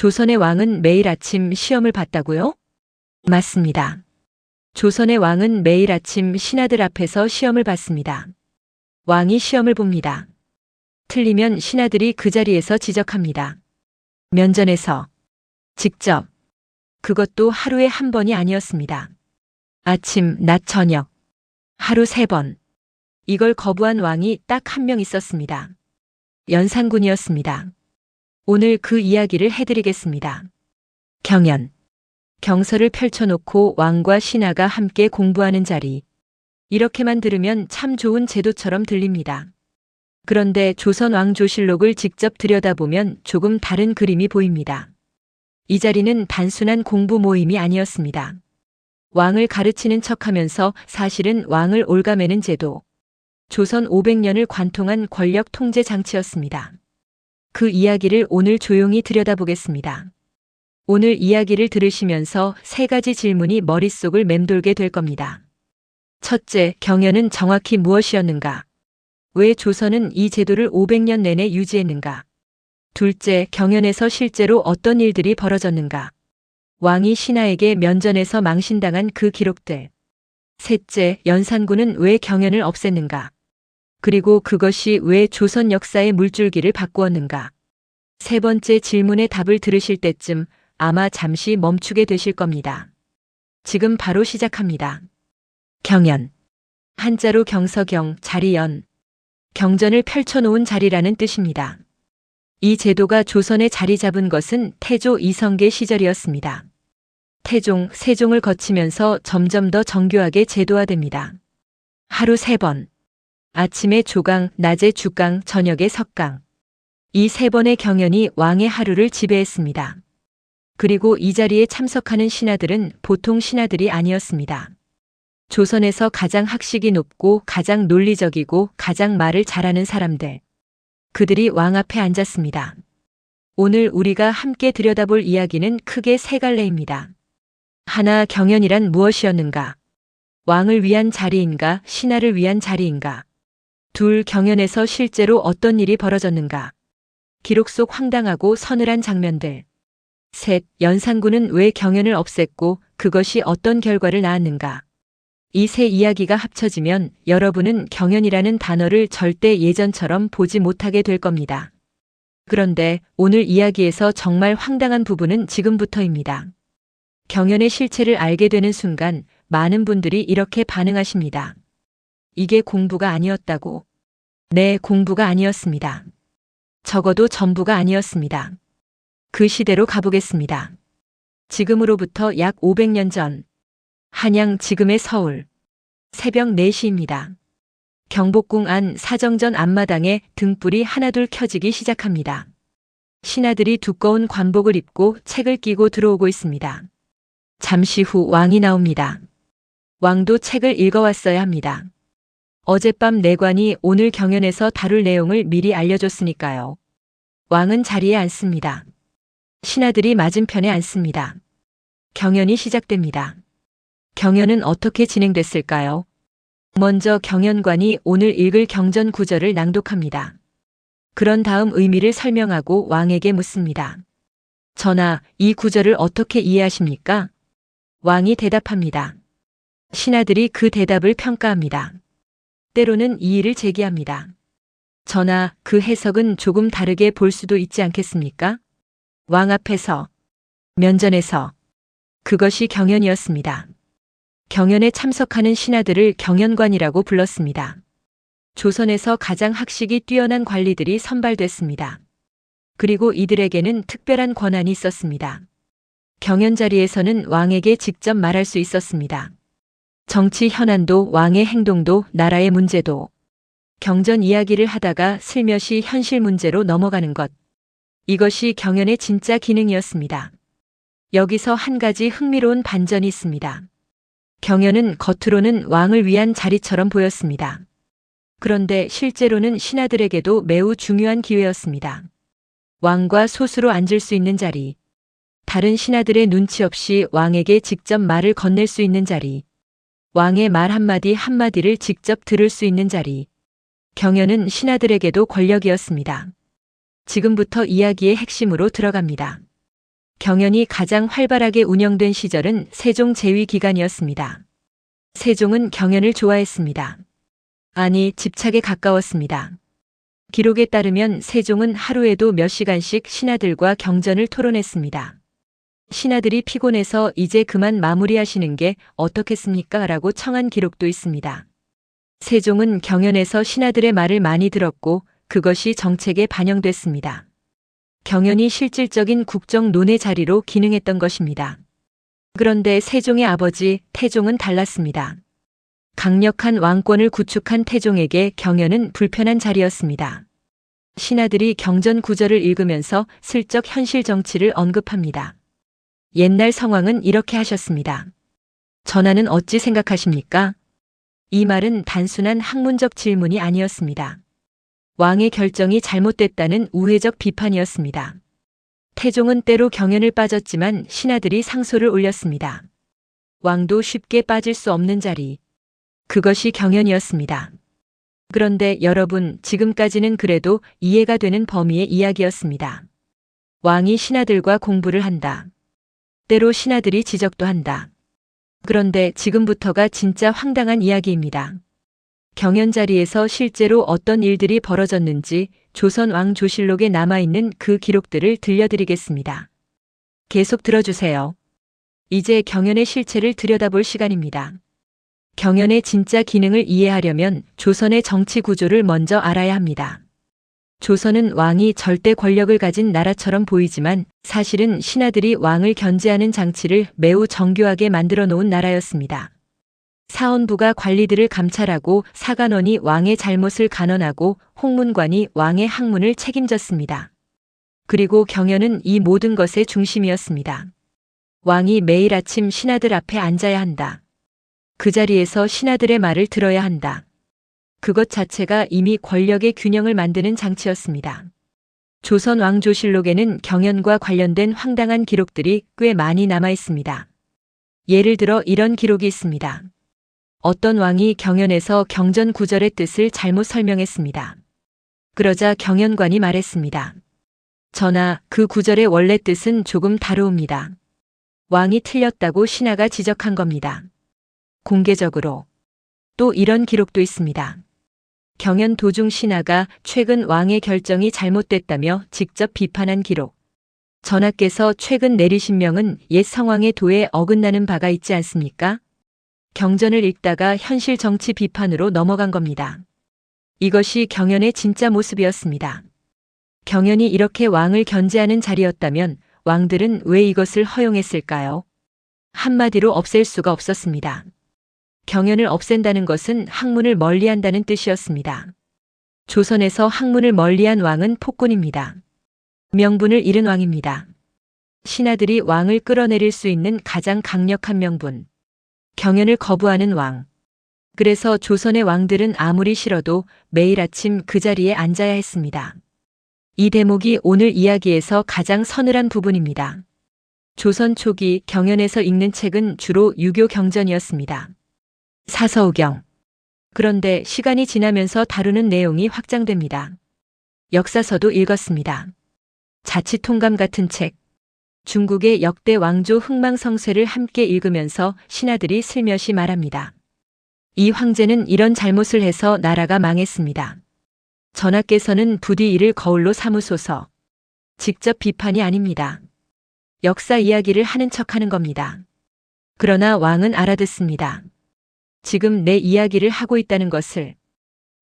조선의 왕은 매일 아침 시험을 봤다고요? 맞습니다. 조선의 왕은 매일 아침 신하들 앞에서 시험을 봤습니다. 왕이 시험을 봅니다. 틀리면 신하들이 그 자리에서 지적합니다. 면전에서 직접. 그것도 하루에 한 번이 아니었습니다. 아침, 낮, 저녁. 하루 3번. 이걸 거부한 왕이 딱 한 명 있었습니다. 연산군이었습니다. 오늘 그 이야기를 해드리겠습니다. 경연. 경서를 펼쳐놓고 왕과 신하가 함께 공부하는 자리. 이렇게만 들으면 참 좋은 제도처럼 들립니다. 그런데 조선 왕조실록을 직접 들여다보면 조금 다른 그림이 보입니다. 이 자리는 단순한 공부 모임이 아니었습니다. 왕을 가르치는 척하면서 사실은 왕을 옭아매는 제도. 조선 500년을 관통한 권력 통제 장치였습니다. 그 이야기를 오늘 조용히 들여다보겠습니다. 오늘 이야기를 들으시면서 3가지 질문이 머릿속을 맴돌게 될 겁니다. 첫째, 경연은 정확히 무엇이었는가? 왜 조선은 이 제도를 500년 내내 유지했는가? 둘째, 경연에서 실제로 어떤 일들이 벌어졌는가? 왕이 신하에게 면전에서 망신당한 그 기록들. 셋째, 연산군은 왜 경연을 없앴는가? 그리고 그것이 왜 조선 역사의 물줄기를 바꾸었는가? 3번째 질문의 답을 들으실 때쯤 아마 잠시 멈추게 되실 겁니다. 지금 바로 시작합니다. 경연. 한자로 경서경, 자리연. 경전을 펼쳐놓은 자리라는 뜻입니다. 이 제도가 조선에 자리 잡은 것은 태조 이성계 시절이었습니다. 태종, 세종을 거치면서 점점 더 정교하게 제도화됩니다. 하루 3번. 아침에 조강, 낮에 주강, 저녁에 석강. 이 3번의 경연이 왕의 하루를 지배했습니다. 그리고 이 자리에 참석하는 신하들은 보통 신하들이 아니었습니다. 조선에서 가장 학식이 높고 가장 논리적이고 가장 말을 잘하는 사람들. 그들이 왕 앞에 앉았습니다. 오늘 우리가 함께 들여다볼 이야기는 크게 3갈래입니다. 하나, 경연이란 무엇이었는가? 왕을 위한 자리인가, 신하를 위한 자리인가? 둘, 경연에서 실제로 어떤 일이 벌어졌는가? 기록 속 황당하고 서늘한 장면들. 셋, 연산군은 왜 경연을 없앴고 그것이 어떤 결과를 낳았는가? 이 3 이야기가 합쳐지면 여러분은 경연이라는 단어를 절대 예전처럼 보지 못하게 될 겁니다. 그런데 오늘 이야기에서 정말 황당한 부분은 지금부터입니다. 경연의 실체를 알게 되는 순간 많은 분들이 이렇게 반응하십니다. 이게 공부가 아니었다고. 네, 공부가 아니었습니다. 적어도 전부가 아니었습니다. 그 시대로 가보겠습니다. 지금으로부터 약 500년 전. 한양, 지금의 서울. 새벽 4시입니다. 경복궁 안 사정전 앞마당에 등불이 하나둘 켜지기 시작합니다. 신하들이 두꺼운 관복을 입고 책을 끼고 들어오고 있습니다. 잠시 후 왕이 나옵니다. 왕도 책을 읽어왔어야 합니다. 어젯밤 내관이 오늘 경연에서 다룰 내용을 미리 알려줬으니까요. 왕은 자리에 앉습니다. 신하들이 맞은편에 앉습니다. 경연이 시작됩니다. 경연은 어떻게 진행됐을까요? 먼저 경연관이 오늘 읽을 경전 구절을 낭독합니다. 그런 다음 의미를 설명하고 왕에게 묻습니다. 전하, 이 구절을 어떻게 이해하십니까? 왕이 대답합니다. 신하들이 그 대답을 평가합니다. 때로는 이의를 제기합니다. 전하, 그 해석은 조금 다르게 볼 수도 있지 않겠습니까? 왕 앞에서, 면전에서. 그것이 경연이었습니다. 경연에 참석하는 신하들을 경연관이라고 불렀습니다. 조선에서 가장 학식이 뛰어난 관리들이 선발됐습니다. 그리고 이들에게는 특별한 권한이 있었습니다. 경연 자리에서는 왕에게 직접 말할 수 있었습니다. 정치 현안도 왕의 행동도 나라의 문제도. 경전 이야기를 하다가 슬며시 현실 문제로 넘어가는 것. 이것이 경연의 진짜 기능이었습니다. 여기서 한 가지 흥미로운 반전이 있습니다. 경연은 겉으로는 왕을 위한 자리처럼 보였습니다. 그런데 실제로는 신하들에게도 매우 중요한 기회였습니다. 왕과 소수로 앉을 수 있는 자리. 다른 신하들의 눈치 없이 왕에게 직접 말을 건넬 수 있는 자리. 왕의 말 한마디 한마디를 직접 들을 수 있는 자리. 경연은 신하들에게도 권력이었습니다. 지금부터 이야기의 핵심으로 들어갑니다. 경연이 가장 활발하게 운영된 시절은 세종 재위 기간이었습니다. 세종은 경연을 좋아했습니다. 아니, 집착에 가까웠습니다. 기록에 따르면 세종은 하루에도 몇 시간씩 신하들과 경전을 토론했습니다. 신하들이 피곤해서 이제 그만 마무리하시는 게 어떻겠습니까? 라고 청한 기록도 있습니다. 세종은 경연에서 신하들의 말을 많이 들었고 그것이 정책에 반영됐습니다. 경연이 실질적인 국정 논의 자리로 기능했던 것입니다. 그런데 세종의 아버지 태종은 달랐습니다. 강력한 왕권을 구축한 태종에게 경연은 불편한 자리였습니다. 신하들이 경전 구절을 읽으면서 슬쩍 현실 정치를 언급합니다. 옛날 성왕은 이렇게 하셨습니다. 전하는 어찌 생각하십니까? 이 말은 단순한 학문적 질문이 아니었습니다. 왕의 결정이 잘못됐다는 우회적 비판이었습니다. 태종은 때로 경연을 빠졌지만 신하들이 상소를 올렸습니다. 왕도 쉽게 빠질 수 없는 자리. 그것이 경연이었습니다. 그런데 여러분, 지금까지는 그래도 이해가 되는 범위의 이야기였습니다. 왕이 신하들과 공부를 한다. 때로 신하들이 지적도 한다. 그런데 지금부터가 진짜 황당한 이야기입니다. 경연 자리에서 실제로 어떤 일들이 벌어졌는지 조선 왕조실록에 남아있는 그 기록들을 들려드리겠습니다. 계속 들어주세요. 이제 경연의 실체를 들여다볼 시간입니다. 경연의 진짜 기능을 이해하려면 조선의 정치 구조를 먼저 알아야 합니다. 조선은 왕이 절대 권력을 가진 나라처럼 보이지만 사실은 신하들이 왕을 견제하는 장치를 매우 정교하게 만들어 놓은 나라였습니다. 사헌부가 관리들을 감찰하고 사간원이 왕의 잘못을 간언하고 홍문관이 왕의 학문을 책임졌습니다. 그리고 경연은 이 모든 것의 중심이었습니다. 왕이 매일 아침 신하들 앞에 앉아야 한다. 그 자리에서 신하들의 말을 들어야 한다. 그것 자체가 이미 권력의 균형을 만드는 장치였습니다. 조선 왕조실록에는 경연과 관련된 황당한 기록들이 꽤 많이 남아 있습니다. 예를 들어 이런 기록이 있습니다. 어떤 왕이 경연에서 경전 구절의 뜻을 잘못 설명했습니다. 그러자 경연관이 말했습니다. 전하, 그 구절의 원래 뜻은 조금 다르옵니다. 왕이 틀렸다고 신하가 지적한 겁니다. 공개적으로. 또 이런 기록도 있습니다. 경연 도중 신하가 최근 왕의 결정이 잘못됐다며 직접 비판한 기록. 전하께서 최근 내리신 명은 옛 성왕의 도에 어긋나는 바가 있지 않습니까? 경전을 읽다가 현실 정치 비판으로 넘어간 겁니다. 이것이 경연의 진짜 모습이었습니다. 경연이 이렇게 왕을 견제하는 자리였다면 왕들은 왜 이것을 허용했을까요? 한마디로 없앨 수가 없었습니다. 경연을 없앤다는 것은 학문을 멀리한다는 뜻이었습니다. 조선에서 학문을 멀리한 왕은 폭군입니다. 명분을 잃은 왕입니다. 신하들이 왕을 끌어내릴 수 있는 가장 강력한 명분. 경연을 거부하는 왕. 그래서 조선의 왕들은 아무리 싫어도 매일 아침 그 자리에 앉아야 했습니다. 이 대목이 오늘 이야기에서 가장 서늘한 부분입니다. 조선 초기 경연에서 읽는 책은 주로 유교 경전이었습니다. 사서우경. 그런데 시간이 지나면서 다루는 내용이 확장됩니다. 역사서도 읽었습니다. 자치통감 같은 책. 중국의 역대 왕조 흥망성쇠를 함께 읽으면서 신하들이 슬며시 말합니다. 이 황제는 이런 잘못을 해서 나라가 망했습니다. 전하께서는 부디 이를 거울로 삼으소서. 직접 비판이 아닙니다. 역사 이야기를 하는 척하는 겁니다. 그러나 왕은 알아듣습니다. 지금 내 이야기를 하고 있다는 것을.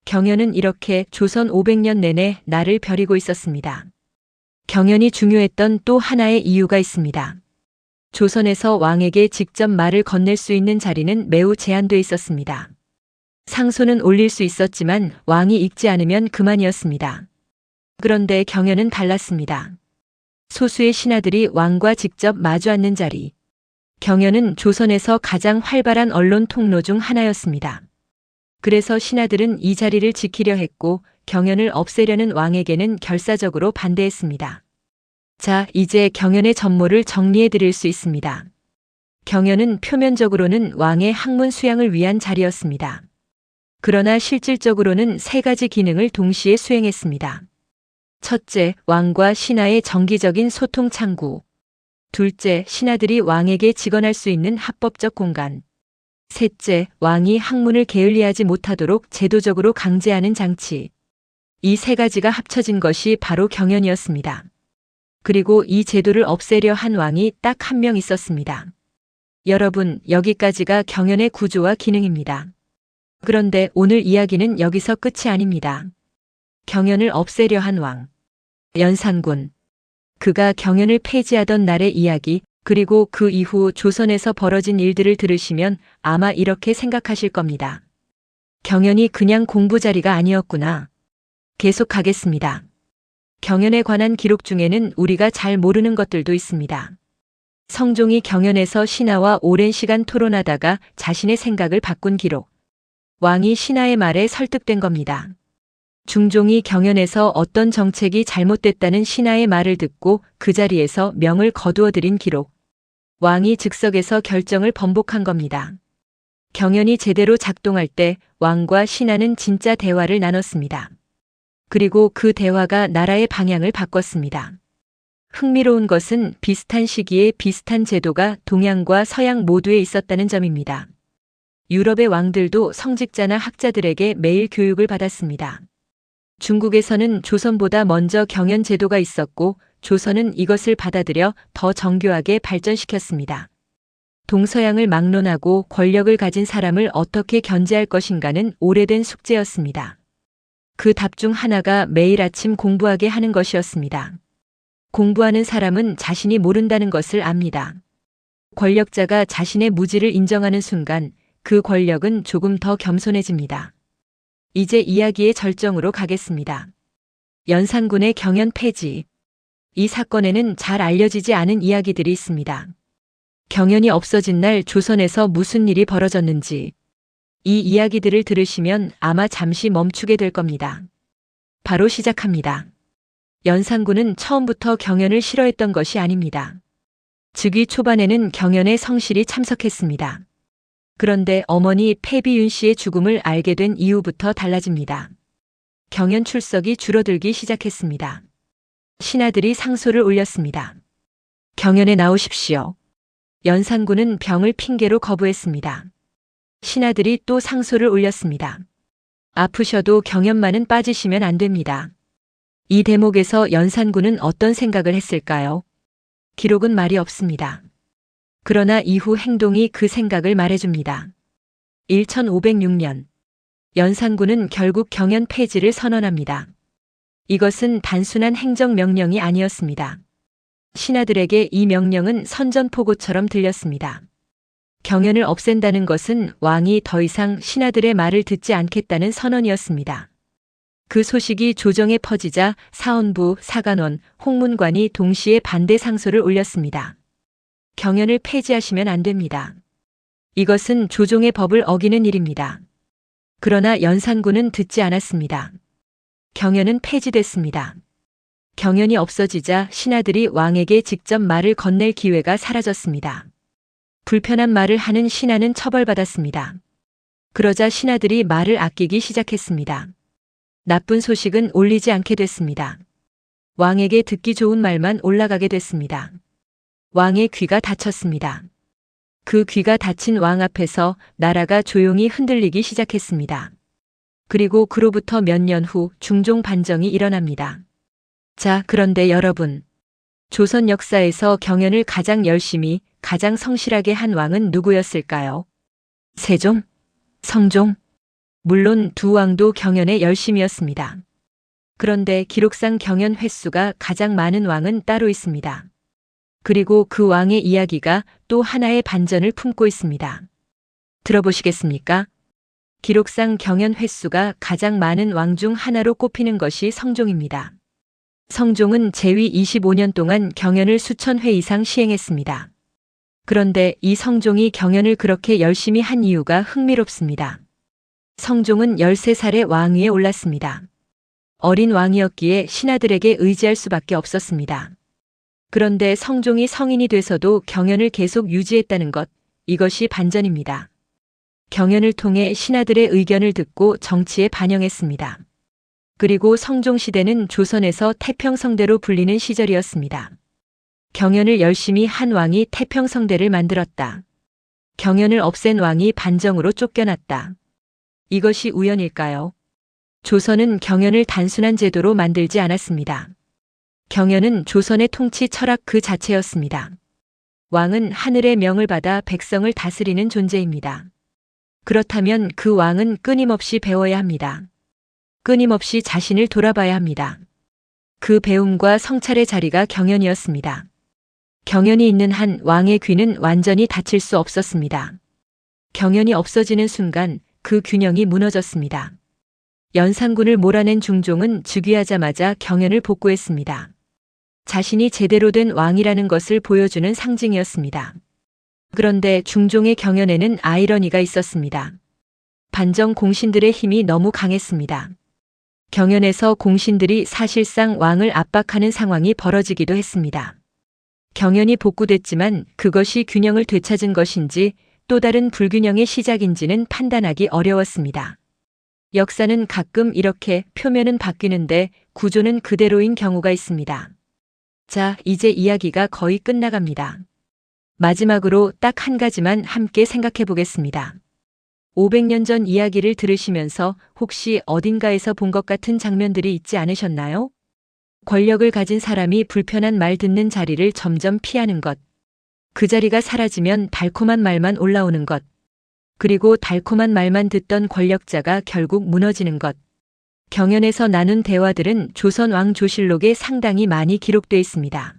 경연은 이렇게 조선 500년 내내 나를 벼리고 있었습니다. 경연이 중요했던 또 하나의 이유가 있습니다. 조선에서 왕에게 직접 말을 건넬 수 있는 자리는 매우 제한돼 있었습니다. 상소는 올릴 수 있었지만 왕이 읽지 않으면 그만이었습니다. 그런데 경연은 달랐습니다. 소수의 신하들이 왕과 직접 마주 앉는 자리. 경연은 조선에서 가장 활발한 언론 통로 중 하나였습니다. 그래서 신하들은 이 자리를 지키려 했고 경연을 없애려는 왕에게는 결사적으로 반대했습니다. 자, 이제 경연의 전모를 정리해 드릴 수 있습니다. 경연은 표면적으로는 왕의 학문 수양을 위한 자리였습니다. 그러나 실질적으로는 세 가지 기능을 동시에 수행했습니다. 첫째, 왕과 신하의 정기적인 소통 창구. 둘째, 신하들이 왕에게 직언할 수 있는 합법적 공간. 셋째, 왕이 학문을 게을리하지 못하도록 제도적으로 강제하는 장치. 이 세 가지가 합쳐진 것이 바로 경연이었습니다. 그리고 이 제도를 없애려 한 왕이 딱 한 명 있었습니다. 여러분, 여기까지가 경연의 구조와 기능입니다. 그런데 오늘 이야기는 여기서 끝이 아닙니다. 경연을 없애려 한 왕. 연산군. 그가 경연을 폐지하던 날의 이야기, 그리고 그 이후 조선에서 벌어진 일들을 들으시면 아마 이렇게 생각하실 겁니다. 경연이 그냥 공부 자리가 아니었구나. 계속 가겠습니다. 경연에 관한 기록 중에는 우리가 잘 모르는 것들도 있습니다. 성종이 경연에서 신하와 오랜 시간 토론하다가 자신의 생각을 바꾼 기록. 왕이 신하의 말에 설득된 겁니다. 중종이 경연에서 어떤 정책이 잘못됐다는 신하의 말을 듣고 그 자리에서 명을 거두어들인 기록. 왕이 즉석에서 결정을 번복한 겁니다. 경연이 제대로 작동할 때 왕과 신하는 진짜 대화를 나눴습니다. 그리고 그 대화가 나라의 방향을 바꿨습니다. 흥미로운 것은 비슷한 시기에 비슷한 제도가 동양과 서양 모두에 있었다는 점입니다. 유럽의 왕들도 성직자나 학자들에게 매일 교육을 받았습니다. 중국에서는 조선보다 먼저 경연 제도가 있었고 조선은 이것을 받아들여 더 정교하게 발전시켰습니다. 동서양을 막론하고 권력을 가진 사람을 어떻게 견제할 것인가는 오래된 숙제였습니다. 그 답 중 하나가 매일 아침 공부하게 하는 것이었습니다. 공부하는 사람은 자신이 모른다는 것을 압니다. 권력자가 자신의 무지를 인정하는 순간 그 권력은 조금 더 겸손해집니다. 이제 이야기의 절정으로 가겠습니다. 연산군의 경연 폐지. 이 사건에는 잘 알려지지 않은 이야기들이 있습니다. 경연이 없어진 날 조선에서 무슨 일이 벌어졌는지, 이 이야기들을 들으시면 아마 잠시 멈추게 될 겁니다. 바로 시작합니다. 연산군은 처음부터 경연을 싫어했던 것이 아닙니다. 즉위 초반에는 경연에 성실히 참석했습니다. 그런데 어머니 패비윤 씨의 죽음을 알게 된 이후부터 달라집니다. 경연 출석이 줄어들기 시작했습니다. 신하들이 상소를 올렸습니다. 경연에 나오십시오. 연산군은 병을 핑계로 거부했습니다. 신하들이 또 상소를 올렸습니다. 아프셔도 경연만은 빠지시면 안 됩니다. 이 대목에서 연산군은 어떤 생각을 했을까요? 기록은 말이 없습니다. 그러나 이후 행동이 그 생각을 말해줍니다. 1506년 연산군은 결국 경연 폐지를 선언합니다. 이것은 단순한 행정명령이 아니었습니다. 신하들에게 이 명령은 선전포고처럼 들렸습니다. 경연을 없앤다는 것은 왕이 더 이상 신하들의 말을 듣지 않겠다는 선언이었습니다. 그 소식이 조정에 퍼지자 사헌부, 사간원, 홍문관이 동시에 반대 상소를 올렸습니다. 경연을 폐지하시면 안 됩니다. 이것은 조종의 법을 어기는 일입니다. 그러나 연산군은 듣지 않았습니다. 경연은 폐지됐습니다. 경연이 없어지자 신하들이 왕에게 직접 말을 건넬 기회가 사라졌습니다. 불편한 말을 하는 신하는 처벌받았습니다. 그러자 신하들이 말을 아끼기 시작했습니다. 나쁜 소식은 올리지 않게 됐습니다. 왕에게 듣기 좋은 말만 올라가게 됐습니다. 왕의 귀가 닫혔습니다. 그 귀가 닫힌 왕 앞에서 나라가 조용히 흔들리기 시작했습니다. 그리고 그로부터 몇 년 후 중종 반정이 일어납니다. 자, 그런데 여러분, 조선 역사에서 경연을 가장 열심히, 가장 성실하게 한 왕은 누구였을까요? 세종? 성종? 물론 두 왕도 경연에 열심이었습니다. 그런데 기록상 경연 횟수가 가장 많은 왕은 따로 있습니다. 그리고 그 왕의 이야기가 또 하나의 반전을 품고 있습니다. 들어보시겠습니까? 기록상 경연 횟수가 가장 많은 왕 중 하나로 꼽히는 것이 성종입니다. 성종은 재위 25년 동안 경연을 수천 회 이상 시행했습니다. 그런데 이 성종이 경연을 그렇게 열심히 한 이유가 흥미롭습니다. 성종은 13살에 왕위에 올랐습니다. 어린 왕이었기에 신하들에게 의지할 수밖에 없었습니다. 그런데 성종이 성인이 돼서도 경연을 계속 유지했다는 것, 이것이 반전입니다. 경연을 통해 신하들의 의견을 듣고 정치에 반영했습니다. 그리고 성종 시대는 조선에서 태평성대로 불리는 시절이었습니다. 경연을 열심히 한 왕이 태평성대를 만들었다. 경연을 없앤 왕이 반정으로 쫓겨났다. 이것이 우연일까요? 조선은 경연을 단순한 제도로 만들지 않았습니다. 경연은 조선의 통치 철학 그 자체였습니다. 왕은 하늘의 명을 받아 백성을 다스리는 존재입니다. 그렇다면 그 왕은 끊임없이 배워야 합니다. 끊임없이 자신을 돌아봐야 합니다. 그 배움과 성찰의 자리가 경연이었습니다. 경연이 있는 한 왕의 귀는 완전히 닫힐 수 없었습니다. 경연이 없어지는 순간 그 균형이 무너졌습니다. 연산군을 몰아낸 중종은 즉위하자마자 경연을 복구했습니다. 자신이 제대로 된 왕이라는 것을 보여주는 상징이었습니다. 그런데 중종의 경연에는 아이러니가 있었습니다. 반정 공신들의 힘이 너무 강했습니다. 경연에서 공신들이 사실상 왕을 압박하는 상황이 벌어지기도 했습니다. 경연이 복구됐지만 그것이 균형을 되찾은 것인지 또 다른 불균형의 시작인지는 판단하기 어려웠습니다. 역사는 가끔 이렇게 표면은 바뀌는데 구조는 그대로인 경우가 있습니다. 자, 이제 이야기가 거의 끝나갑니다. 마지막으로 딱 한 가지만 함께 생각해 보겠습니다. 500년 전 이야기를 들으시면서 혹시 어딘가에서 본 것 같은 장면들이 있지 않으셨나요? 권력을 가진 사람이 불편한 말 듣는 자리를 점점 피하는 것. 그 자리가 사라지면 달콤한 말만 올라오는 것. 그리고 달콤한 말만 듣던 권력자가 결국 무너지는 것. 경연에서 나눈 대화들은 조선 왕조실록에 상당히 많이 기록되어 있습니다.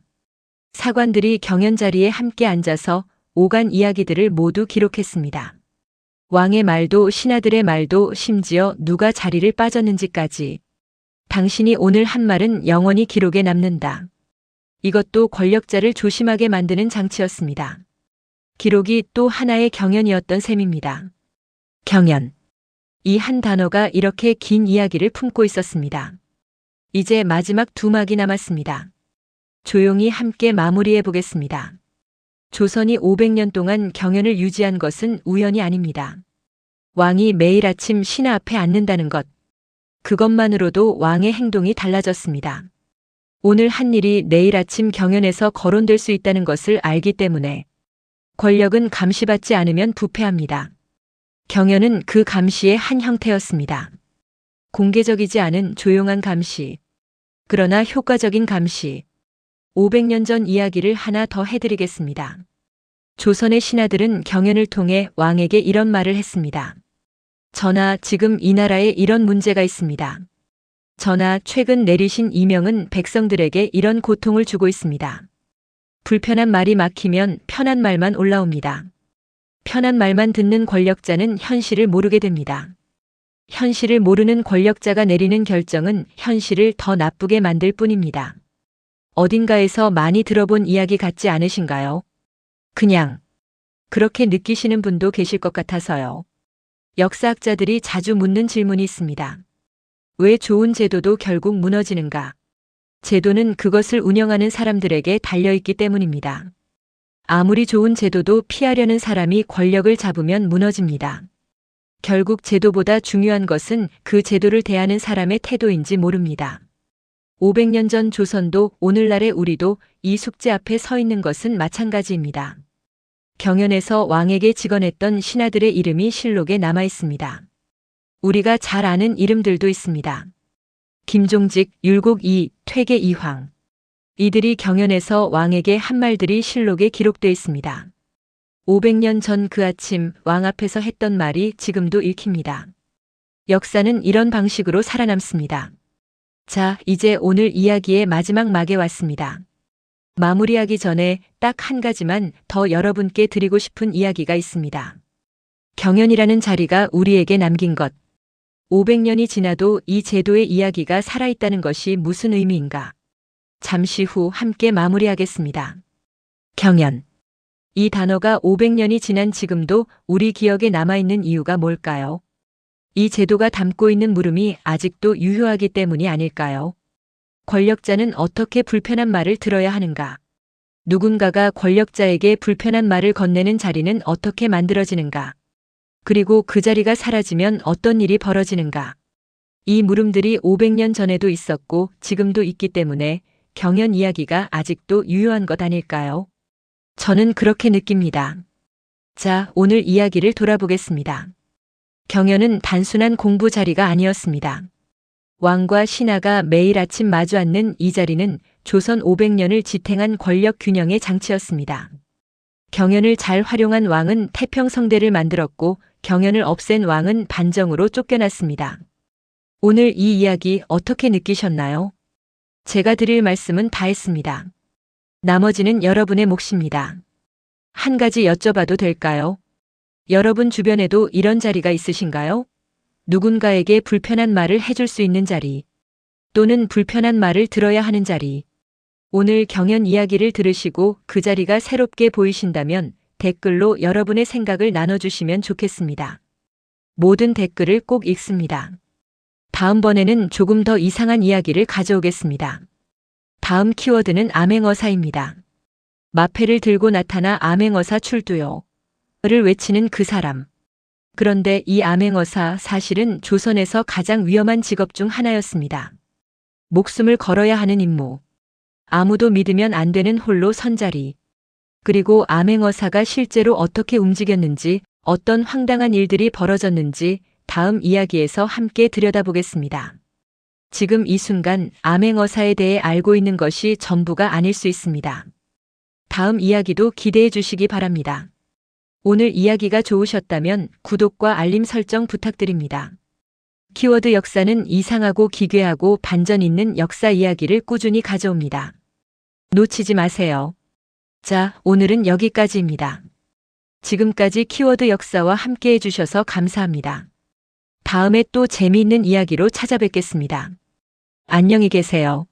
사관들이 경연 자리에 함께 앉아서 오간 이야기들을 모두 기록했습니다. 왕의 말도 신하들의 말도 심지어 누가 자리를 빠졌는지까지. 당신이 오늘 한 말은 영원히 기록에 남는다. 이것도 권력자를 조심하게 만드는 장치였습니다. 기록이 또 하나의 경연이었던 셈입니다. 경연. 이 한 단어가 이렇게 긴 이야기를 품고 있었습니다. 이제 마지막 두 막이 남았습니다. 조용히 함께 마무리해 보겠습니다. 조선이 500년 동안 경연을 유지한 것은 우연이 아닙니다. 왕이 매일 아침 신하 앞에 앉는다는 것. 그것만으로도 왕의 행동이 달라졌습니다. 오늘 한 일이 내일 아침 경연에서 거론될 수 있다는 것을 알기 때문에 권력은 감시받지 않으면 부패합니다. 경연은 그 감시의 한 형태였습니다. 공개적이지 않은 조용한 감시. 그러나 효과적인 감시. 500년 전 이야기를 하나 더 해드리겠습니다. 조선의 신하들은 경연을 통해 왕에게 이런 말을 했습니다. 전하, 지금 이 나라에 이런 문제가 있습니다. 전하, 최근 내리신 이명은 백성들에게 이런 고통을 주고 있습니다. 불편한 말이 막히면 편한 말만 올라옵니다. 편한 말만 듣는 권력자는 현실을 모르게 됩니다. 현실을 모르는 권력자가 내리는 결정은 현실을 더 나쁘게 만들 뿐입니다. 어딘가에서 많이 들어본 이야기 같지 않으신가요? 그냥 그렇게 느끼시는 분도 계실 것 같아서요. 역사학자들이 자주 묻는 질문이 있습니다. 왜 좋은 제도도 결국 무너지는가? 제도는 그것을 운영하는 사람들에게 달려있기 때문입니다. 아무리 좋은 제도도 피하려는 사람이 권력을 잡으면 무너집니다. 결국 제도보다 중요한 것은 그 제도를 대하는 사람의 태도인지 모릅니다. 500년 전 조선도 오늘날의 우리도 이 숙제 앞에 서 있는 것은 마찬가지입니다. 경연에서 왕에게 직언했던 신하들의 이름이 실록에 남아 있습니다. 우리가 잘 아는 이름들도 있습니다. 김종직, 율곡 이, 퇴계 이황. 이들이 경연에서 왕에게 한 말들이 실록에 기록되어 있습니다. 500년 전 그 아침 왕 앞에서 했던 말이 지금도 읽힙니다. 역사는 이런 방식으로 살아남습니다. 자, 이제 오늘 이야기의 마지막 막에 왔습니다. 마무리하기 전에 딱 한 가지만 더 여러분께 드리고 싶은 이야기가 있습니다. 경연이라는 자리가 우리에게 남긴 것. 500년이 지나도 이 제도의 이야기가 살아있다는 것이 무슨 의미인가? 잠시 후 함께 마무리하겠습니다. 경연. 이 단어가 500년이 지난 지금도 우리 기억에 남아있는 이유가 뭘까요? 이 제도가 담고 있는 물음이 아직도 유효하기 때문이 아닐까요? 권력자는 어떻게 불편한 말을 들어야 하는가? 누군가가 권력자에게 불편한 말을 건네는 자리는 어떻게 만들어지는가? 그리고 그 자리가 사라지면 어떤 일이 벌어지는가? 이 물음들이 500년 전에도 있었고 지금도 있기 때문에 경연 이야기가 아직도 유효한 것 아닐까요? 저는 그렇게 느낍니다. 자, 오늘 이야기를 돌아보겠습니다. 경연은 단순한 공부 자리가 아니었습니다. 왕과 신하가 매일 아침 마주 앉는 이 자리는 조선 500년을 지탱한 권력 균형의 장치였습니다. 경연을 잘 활용한 왕은 태평성대를 만들었고 경연을 없앤 왕은 반정으로 쫓겨났습니다. 오늘 이 이야기 어떻게 느끼셨나요? 제가 드릴 말씀은 다 했습니다. 나머지는 여러분의 몫입니다. 한 가지 여쭤봐도 될까요? 여러분 주변에도 이런 자리가 있으신가요? 누군가에게 불편한 말을 해줄 수 있는 자리, 또는 불편한 말을 들어야 하는 자리. 오늘 경연 이야기를 들으시고 그 자리가 새롭게 보이신다면 댓글로 여러분의 생각을 나눠주시면 좋겠습니다. 모든 댓글을 꼭 읽습니다. 다음번에는 조금 더 이상한 이야기를 가져오겠습니다. 다음 키워드는 암행어사입니다. 마패를 들고 나타나 암행어사 출두요. 를 외치는 그 사람. 그런데 이 암행어사 사실은 조선에서 가장 위험한 직업 중 하나였습니다. 목숨을 걸어야 하는 임무. 아무도 믿으면 안 되는 홀로 선자리. 그리고 암행어사가 실제로 어떻게 움직였는지, 어떤 황당한 일들이 벌어졌는지 다음 이야기에서 함께 들여다보겠습니다. 지금 이 순간 암행어사에 대해 알고 있는 것이 전부가 아닐 수 있습니다. 다음 이야기도 기대해 주시기 바랍니다. 오늘 이야기가 좋으셨다면 구독과 알림 설정 부탁드립니다. 키워드 역사는 이상하고 기괴하고 반전 있는 역사 이야기를 꾸준히 가져옵니다. 놓치지 마세요. 자, 오늘은 여기까지입니다. 지금까지 키워드 역사와 함께 해주셔서 감사합니다. 다음에 또 재미있는 이야기로 찾아뵙겠습니다. 안녕히 계세요.